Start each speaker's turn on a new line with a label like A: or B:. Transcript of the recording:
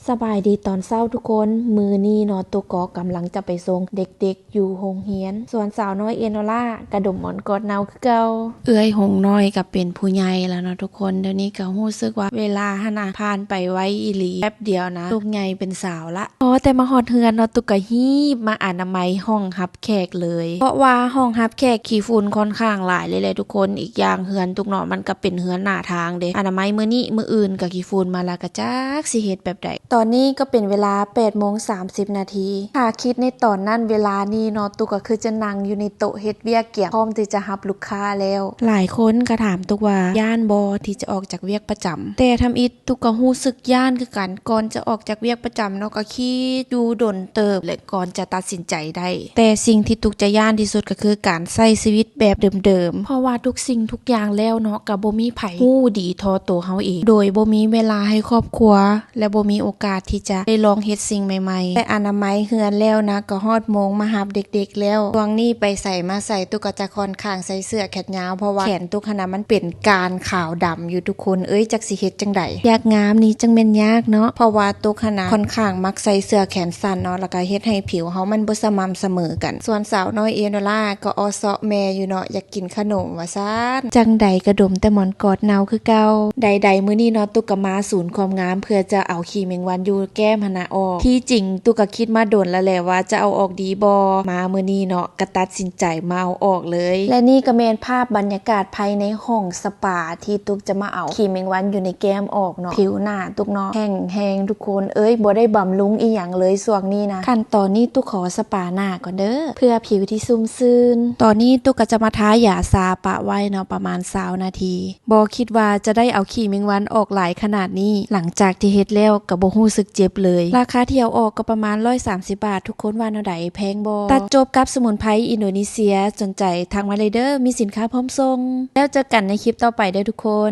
A: สบายดีตอนเศร้าทุกคนมือนี้เนาะตัวกอกำลังจะไปส่งเด็กๆอยู่โรงเรียนส่วนสาวน้อยเอโนล่ากระดมหมอนกอดเนาคือเก่าเอื้อยหงน้อยก็เป็นผู้ใหญ่แล้วเนาะทุกคนเดี๋ยวนี้ก็รู้สึกว่าเวลาหนาผ่านไปไวอีหลีแป๊บเดียวนะลูกใหญ่เป็นสาวละแต่มาฮอดเฮือนเนาะตุกก็ฮีบมาอนามัยห้องรับแขกเลยเพราะว่าห้องรับแขกขี้ฝุ่นค่อนข้างหลายเลยทุกคนอีกอย่างเฮือนตุกเนาะมันก็เป็นเฮือนหน้าทางเด้อนามัยมื้อนี้มื้ออื่นก็ขี้ฝุ่นมาละก็จักสิเฮ็ดแบบใดตอนนี้ก็เป็นเวลา 8:30 นาทีถ้าคิดในตอนนั้นเวลานี้เนาะตุกก็คือจะนั่งอยู่ในโต๊ะเฮ็ดเวียกเกี่ยพร้อมที่จะรับลูกค้าแล้วหลายคนก็ถามตุกว่าย่านบ่ที่จะออกจากเวียกประจำแต่ทำอิฐตุกก็รู้สึกย่านคือกันก่อนจะออกจากเวียกประจำเนาะก็คิดดูดนเติบและก่อนจะตัดสินใจได้แต่สิ่งที่ตุกจะย่านที่สุดก็คือการใช้ชีวิตแบบเดิมๆเพราะว่าทุกสิ่งทุกอย่างแล้วเนาะก็บ่มีไผฮู้ดีเท่าตัวเฮาเองโดยบ่มีเวลาให้ครอบครัวและบ่มีโอกาสที่จะได้ลองเฮ็ดสิ่งใหม่ๆแต่อนามัยเฮือนแล้วนะก็ฮอดโมงมารับเด็กๆแล้วช่วงนี้ไปใส่มาใส่ตุกก็จะค่อนข้างใส่เสื้อแขนยาวเพราะว่าแขนตุกขนาดมันเป็นการขาวดำอยู่ทุกคนจักสิเฮ็ดจังไดอยากงามนี่จังแม่นยากเนาะเพราะว่าตุกขนาดค่อนข้างมักใส่เสื้อแขนสั้นเนาะแล้วก็เฮ็ดให้ผิวเฮามันบ่สม่ำเสมอกันส่วนสาวน้อยเอโนล่าก็ออเซาะแม่อยู่เนาะอยากกินขนมว่าซั่นจังใดกระดมแต่หมอนกอดเนาคือเก่าใดๆมื้อนี้เนาะตุกก็มาศูนย์ความงามเพื่อจะเอาขี้แมงวันอยู่แก้มหนนะออกที่จริงตุกก็คิดมาโดนแล้วแหละว่าจะเอาออกดีบ่มามื้อนี้เนาะก็ตัดสินใจมาเอาออกเลยและนี่ก็แม่นภาพบรรยากาศภายในห้องสปาที่ตุกจะมาเอาขี้แมงวันอยู่ในแก้มออกเนาะผิวหน้าตุกเนาะแห้งๆทุกคนบ่ได้บำรุงอีหยังเลยช่วงนี้นะขั้นตอนนี้ตุกขอสปาหน้าก่อนเด้อเพื่อผิวที่ชุ่มชื่นตอนนี้ตุกก็จะมาทายาซาปะไว้เนาะประมาณ20นาทีบ่คิดว่าจะได้เอาขี้แมงวันออกหลายขนาดนี้หลังจากที่เฮ็ดแล้วก็บ่รู้สึกเจ็บเลยราคาที่เอาออกก็ประมาณ130 บาททุกคนว่าแนวใดแพงบ่ตัดจบกับสมุนไพรอินโดนีเซียสนใจทักมาเลยเด้อมีสินค้าพร้อมส่งแล้วเจอกันในคลิปต่อไปเด้อทุกคน